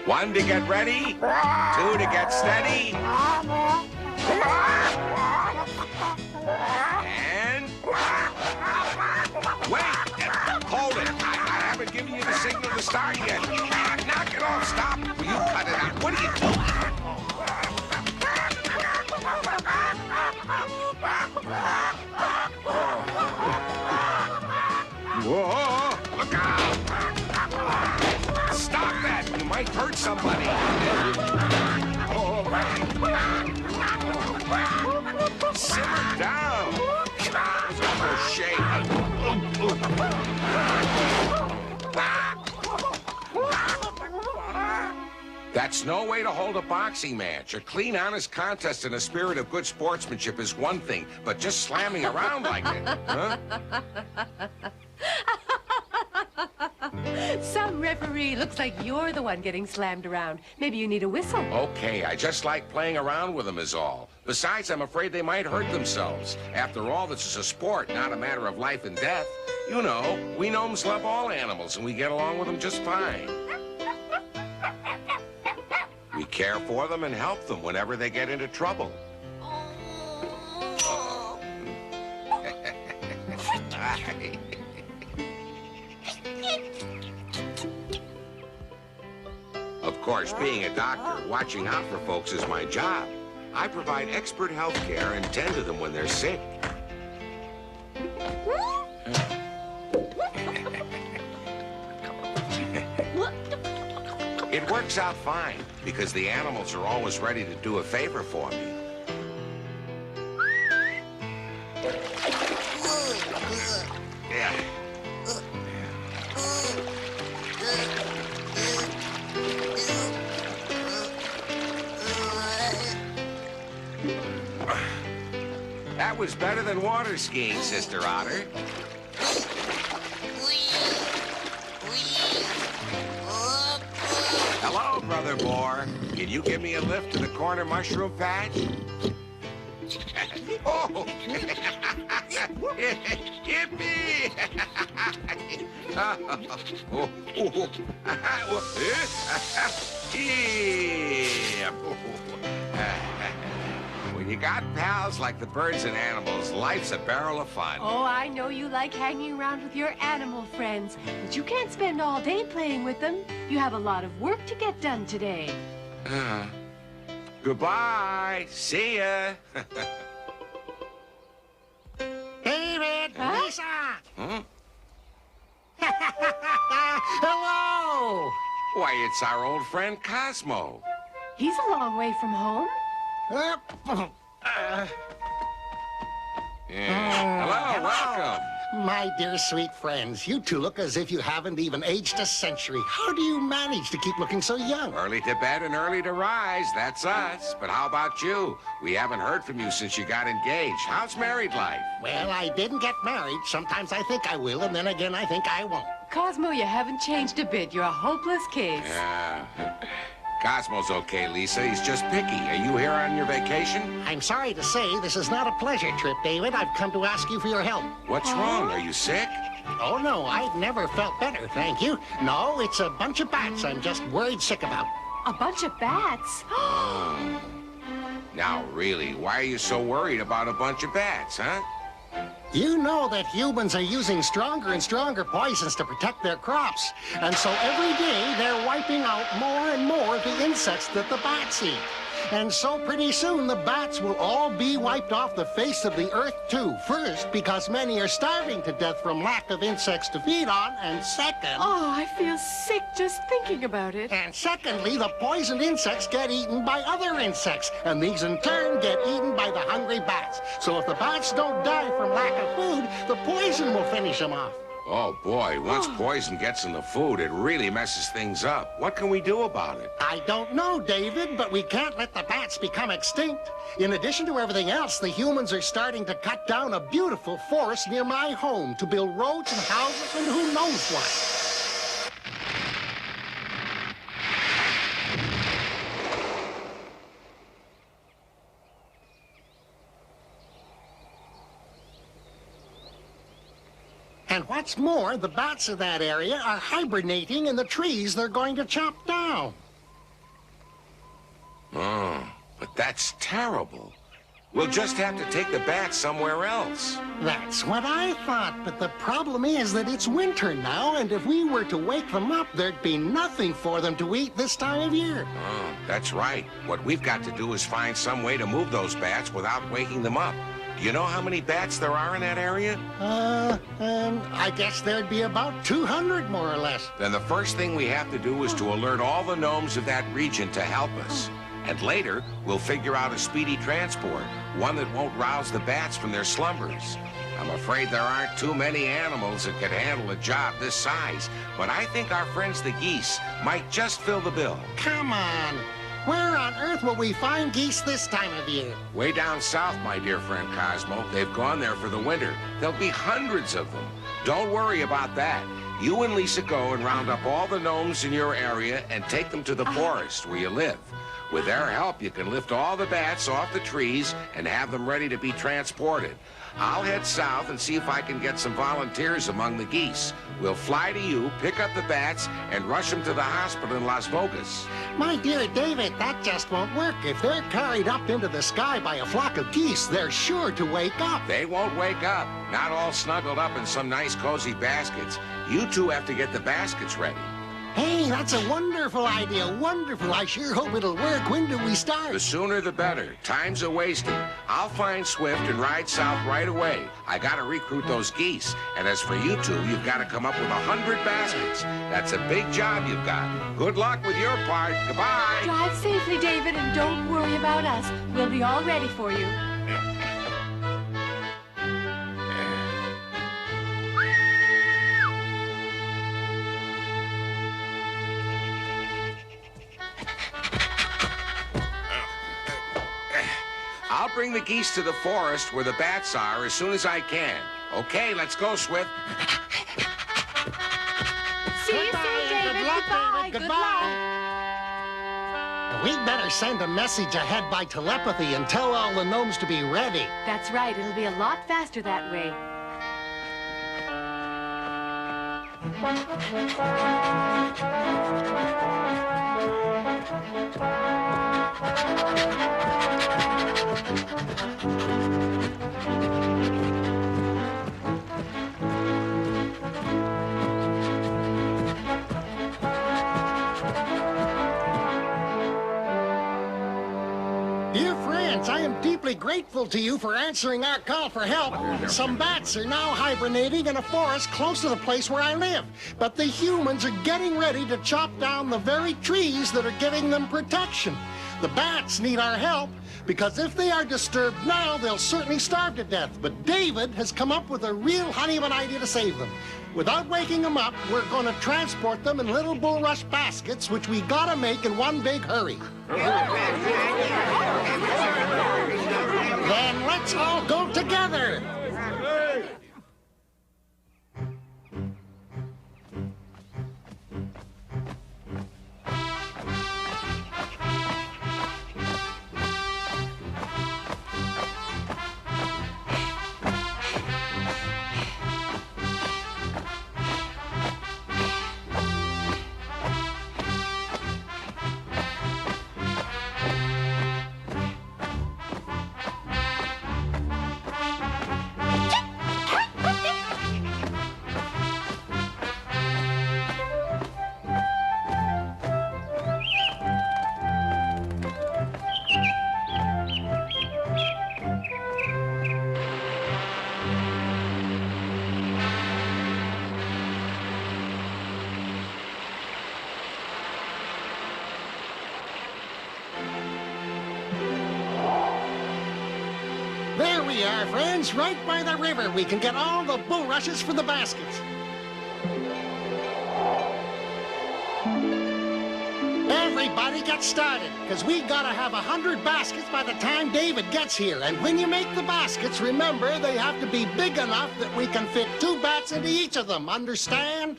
One to get ready, two to get steady, and wait, hold it. I haven't given you the signal to start yet. Knock it off, stop. Will you cut it out? What are you doing? Whoa, look out! Stop that! You might hurt somebody. Simmer down. No shame. That's no way to hold a boxing match. A clean, honest contest in a spirit of good sportsmanship is one thing, but just slamming around like that, huh? Some referee looks like you're the one getting slammed around. Maybe you need a whistle. Okay, I just like playing around with them is all. Besides, I'm afraid they might hurt themselves. After all, this is a sport, not a matter of life and death. You know, we gnomes love all animals, and we get along with them just fine. We care for them and help them whenever they get into trouble. Of course, being a doctor, watching out for folks is my job. I provide expert health care and tend to them when they're sick. It works out fine, because the animals are always ready to do a favor for me. Yeah. That was better than water skiing, Sister Otter. Hello, Brother Boar. Can you give me a lift to the corner mushroom patch? Oh! Yippee! When you got pals like the birds and animals, life's a barrel of fun. Oh, I know you like hanging around with your animal friends, but you can't spend all day playing with them. You have a lot of work to get done today. Goodbye. See ya. David! Huh? Lisa! Huh? Hello! Why, it's our old friend Cosmo. He's a long way from home. Hello, welcome. My dear sweet friends, you two look as if you haven't even aged a century. How do you manage to keep looking so young? Early to bed and early to rise, that's us. But how about you? We haven't heard from you since you got engaged. How's married life? Well, I didn't get married. Sometimes I think I will, and then again I think I won't. Cosmo, you haven't changed a bit. You're a hopeless case. Yeah. Cosmo's okay, Lisa. He's just picky. Are you here on your vacation? I'm sorry to say this is not a pleasure trip, David. I've come to ask you for your help. What's wrong? Are you sick? Oh, no, I've never felt better, thank you. No, it's a bunch of bats I'm just worried sick about. A bunch of bats? Now, really, why are you so worried about a bunch of bats, huh? You know that humans are using stronger and stronger poisons to protect their crops. And so every day they're wiping out more and more of the insects that the bats eat. And so pretty soon the bats will all be wiped off the face of the earth too. First, because many are starving to death from lack of insects to feed on. And second... Oh, I feel sick just thinking about it. And secondly, the poisoned insects get eaten by other insects. And these in turn get eaten by the hungry bats. So if the bats don't die from lack of food, the poison will finish them off. Oh, boy, once poison gets in the food, it really messes things up. What can we do about it? I don't know, David, but we can't let the bats become extinct. In addition to everything else, the humans are starting to cut down a beautiful forest near my home to build roads and houses and who knows what. And what's more, the bats of that area are hibernating in the trees they're going to chop down. Oh, but that's terrible. We'll just have to take the bats somewhere else. That's what I thought, but the problem is that it's winter now, and if we were to wake them up, there'd be nothing for them to eat this time of year. Oh, that's right. What we've got to do is find some way to move those bats without waking them up. Do you know how many bats there are in that area? I guess there'd be about 200 more or less. Then the first thing we have to do is to alert all the gnomes of that region to help us. And later, we'll figure out a speedy transport, one that won't rouse the bats from their slumbers. I'm afraid there aren't too many animals that could handle a job this size, but I think our friends the geese might just fill the bill. Come on. Where on earth will we find geese this time of year? Way down south, my dear friend Cosmo. They've gone there for the winter. There'll be hundreds of them. Don't worry about that. You and Lisa go and round up all the gnomes in your area and take them to the forest where you live. With their help, you can lift all the bats off the trees and have them ready to be transported. I'll head south and see if I can get some volunteers among the geese. We'll fly to you, pick up the bats, and rush them to the hospital in Las Vegas. My dear David, that just won't work. If they're carried up into the sky by a flock of geese, they're sure to wake up. They won't wake up, not all snuggled up in some nice cozy baskets. You two have to get the baskets ready. Hey, that's a wonderful idea, wonderful. I sure hope it'll work. When do we start? The sooner the better. Time's a-wasting. I'll find Swift and ride south right away. I gotta recruit those geese. And as for you two, you've gotta come up with 100 baskets. That's a big job you've got. Good luck with your part. Goodbye. Drive safely, David, and don't worry about us. We'll be all ready for you. I'll bring the geese to the forest where the bats are as soon as I can. Okay, let's go, Swift. See you soon, David. Good luck, Goodbye. David. Good Goodbye. luck. We'd better send a message ahead by telepathy and tell all the gnomes to be ready. That's right. It'll be a lot faster that way. Dear friends, I am deeply grateful to you for answering our call for help. Some bats are now hibernating in a forest close to the place where I live. But the humans are getting ready to chop down the very trees that are giving them protection. The bats need our help because if they are disturbed now, they'll certainly starve to death. But David has come up with a real honey of an idea to save them. Without waking them up, we're going to transport them in little bulrush baskets, which we gotta make in one big hurry. Then let's all go together. There we are, friends, right by the river. We can get all the bulrushes for the baskets. Everybody get started, because we gotta have 100 baskets by the time David gets here. And when you make the baskets, remember, they have to be big enough that we can fit 2 bats into each of them, understand?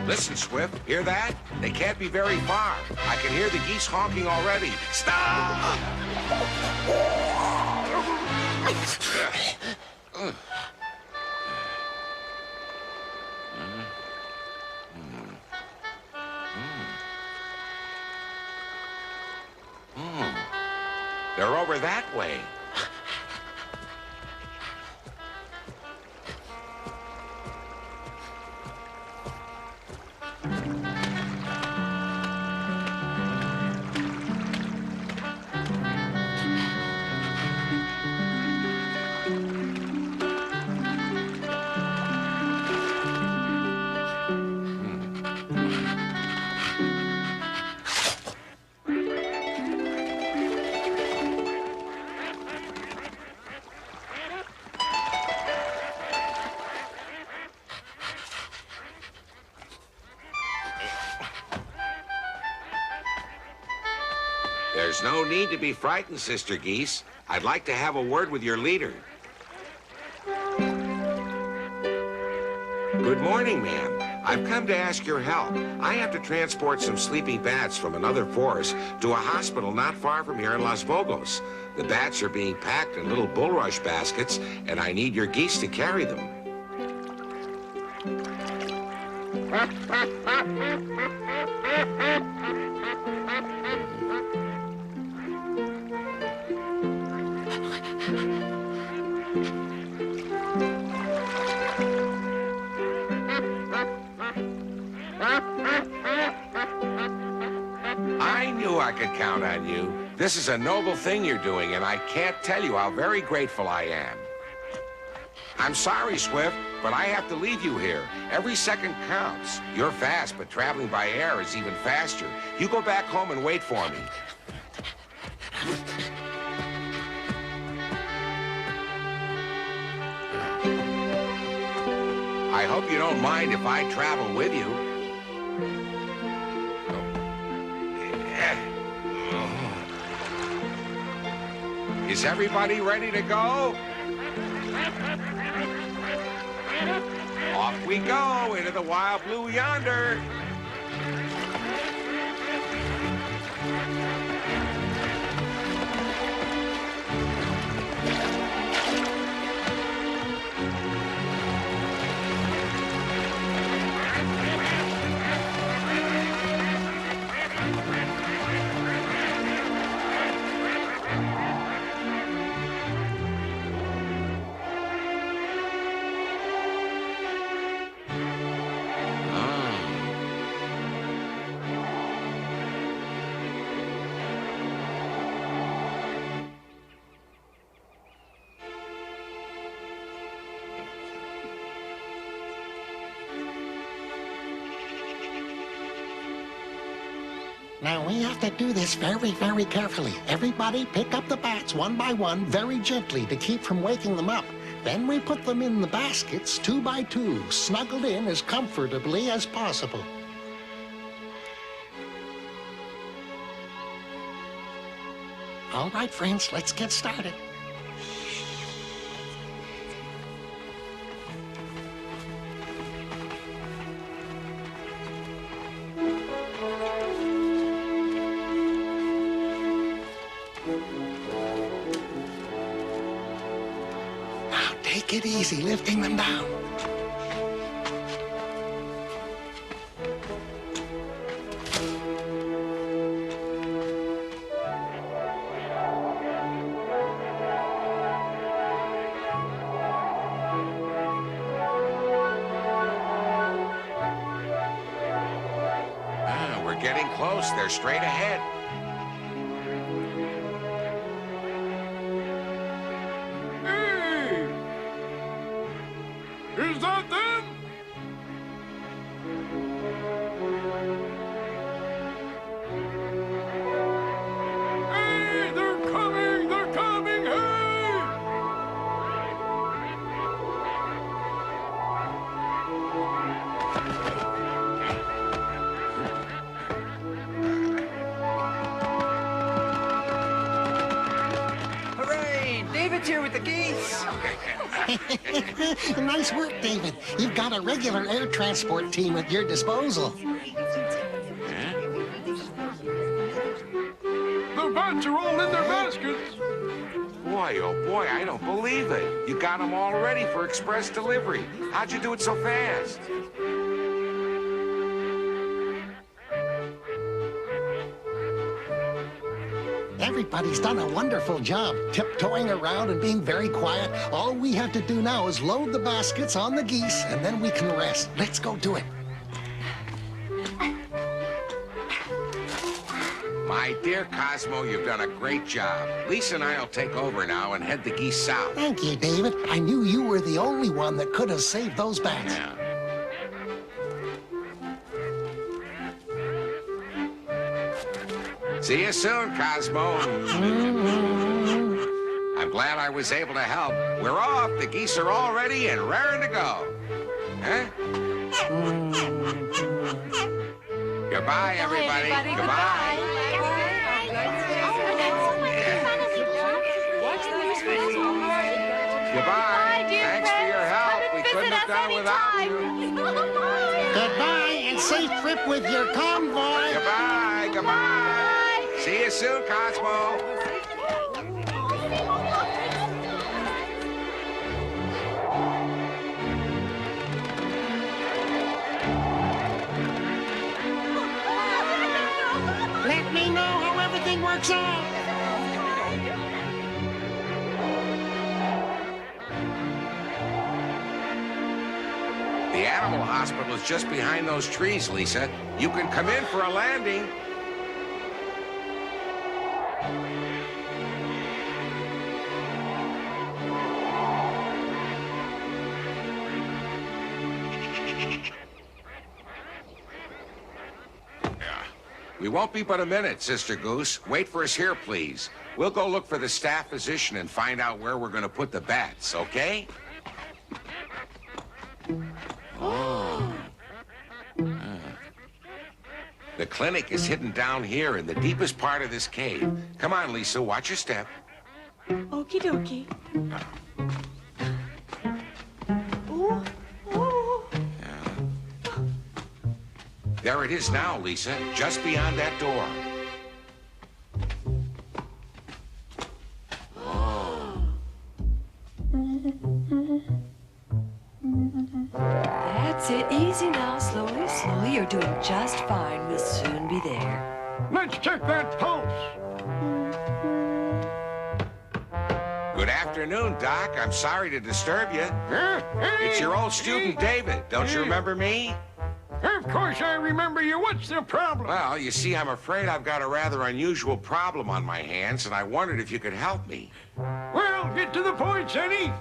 Listen, Swift, hear that? They can't be very far. I can hear the geese honking already. Stop! They're over that way. There's no need to be frightened, Sister Geese. I'd like to have a word with your leader. Good morning, ma'am. I've come to ask your help. I have to transport some sleeping bats from another forest to a hospital not far from here in Las Vogos. The bats are being packed in little bulrush baskets, and I need your geese to carry them. I knew I could count on you. This is a noble thing you're doing, and I can't tell you how very grateful I am. I'm sorry, Swift, but I have to leave you here. Every second counts. You're fast, but traveling by air is even faster. You go back home and wait for me. I hope you don't mind if I travel with you. Is everybody ready to go? Off we go into the wild blue yonder. Now, we have to do this very, very carefully. Everybody pick up the bats one by one, very gently, to keep from waking them up. Then we put them in the baskets, 2 by 2, snuggled in as comfortably as possible. All right, friends, let's get started. Take it easy, lifting them down. We're getting close. They're straight ahead. Is that them? Hey, they're coming, hey! Hooray! David's here with the geese. Nice work, David. You've got a regular air transport team at your disposal. The bats are all in their baskets. Boy, oh boy, I don't believe it. You got them all ready for express delivery. How'd you do it so fast? Everybody's done a wonderful job, tiptoeing around and being very quiet. All we have to do now is load the baskets on the geese, and then we can rest. Let's go do it. My dear Cosmo, you've done a great job. Lisa and I will take over now and head the geese south. Thank you, David. I knew you were the only one that could have saved those bats. Yeah. See you soon, Cosmo. I'm glad I was able to help. We're off. The geese are all ready and raring to go. Huh? Goodbye, everybody. Goodbye. Goodbye. dear Thanks for your help. We couldn't have done it without you. Goodbye and safe trip with your convoy. Goodbye. Goodbye. See you soon, Cosmo. Let me know how everything works out. The animal hospital is just behind those trees, Lisa. You can come in for a landing. We won't be but a minute, Sister Goose. Wait for us here, please. We'll go look for the staff physician and find out where we're going to put the bats, okay? Oh. The clinic is hidden down here in the deepest part of this cave. Come on, Lisa, watch your step. Okie dokie. Ooh, ooh. There it is now, Lisa, just beyond that door. That's it. Easy now. Slowly, slowly. You're doing just fine. We'll soon be there. Let's check that pulse. Good afternoon, Doc. I'm sorry to disturb you. It's your old student, David. Don't you remember me? Of course I remember you. What's the problem? Well, you see, I'm afraid I've got a rather unusual problem on my hands, and I wondered if you could help me. Well, get to the point, Sonny.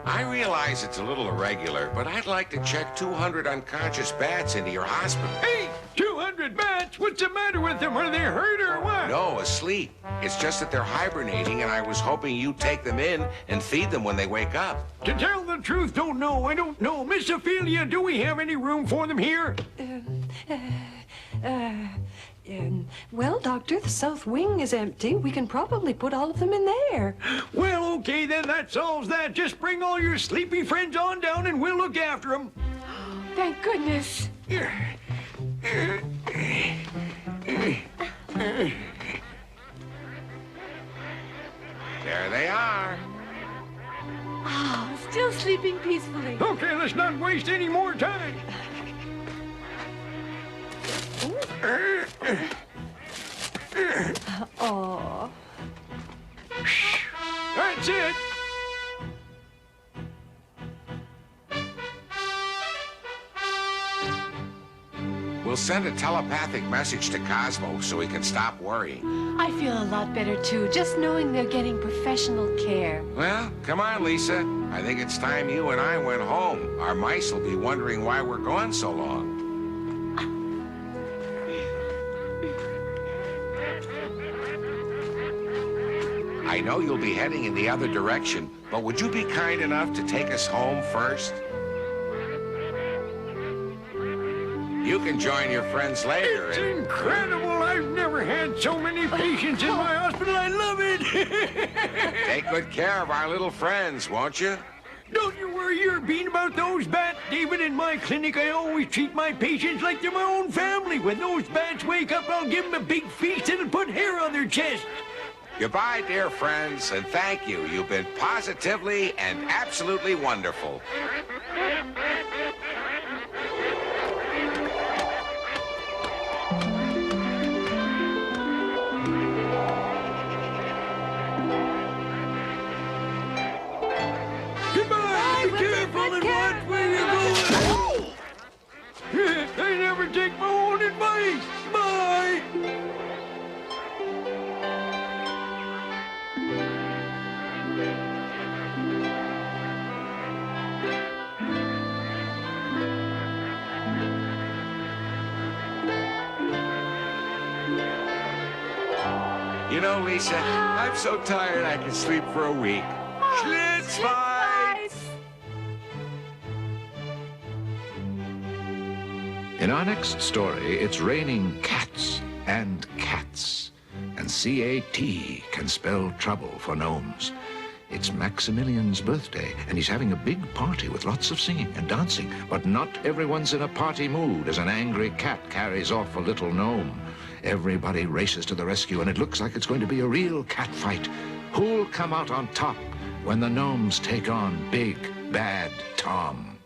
I realize it's a little irregular, but I'd like to check 200 unconscious bats into your hospital. Hey, 200 bats? What's the matter with them? Are they hurt or what? No, asleep. It's just that they're hibernating, and I was hoping you'd take them in and feed them when they wake up. To tell the truth, don't know. I don't know. Miss Ophelia, do we have any room for them here? Well, Doctor, the south wing is empty. We can probably put all of them in there. Well, okay, then that solves that. Just bring all your sleepy friends on down and we'll look after them. Thank goodness. There they are. Oh, still sleeping peacefully. Okay, let's not waste any more time. Oh. That's it. We'll send a telepathic message to Cosmo so he can stop worrying. I feel a lot better, too, just knowing they're getting professional care. Well, come on, Lisa. I think it's time you and I went home. Our mice will be wondering why we're gone so long. I know you'll be heading in the other direction, but would you be kind enough to take us home first? You can join your friends later. It's incredible. I've never had so many patients in my hospital. I love it. Take good care of our little friends, won't you? Don't you worry your bean about those bats, David. In my clinic, I always treat my patients like they're my own family. When those bats wake up, I'll give them a big feast and put hair on their chest. Goodbye, dear friends, and thank you. You've been positively and absolutely wonderful. Goodbye. Be careful and watch where you're going. I never take my own advice. Bye. You know, Lisa, I'm so tired I can sleep for a week. Schlitzweiss! In our next story, it's raining cats and cats. And C-A-T can spell trouble for gnomes. It's Maximilian's birthday, and he's having a big party with lots of singing and dancing. But not everyone's in a party mood as an angry cat carries off a little gnome. Everybody races to the rescue, and it looks like it's going to be a real cat fight. Who'll come out on top when the gnomes take on Big Bad Tom?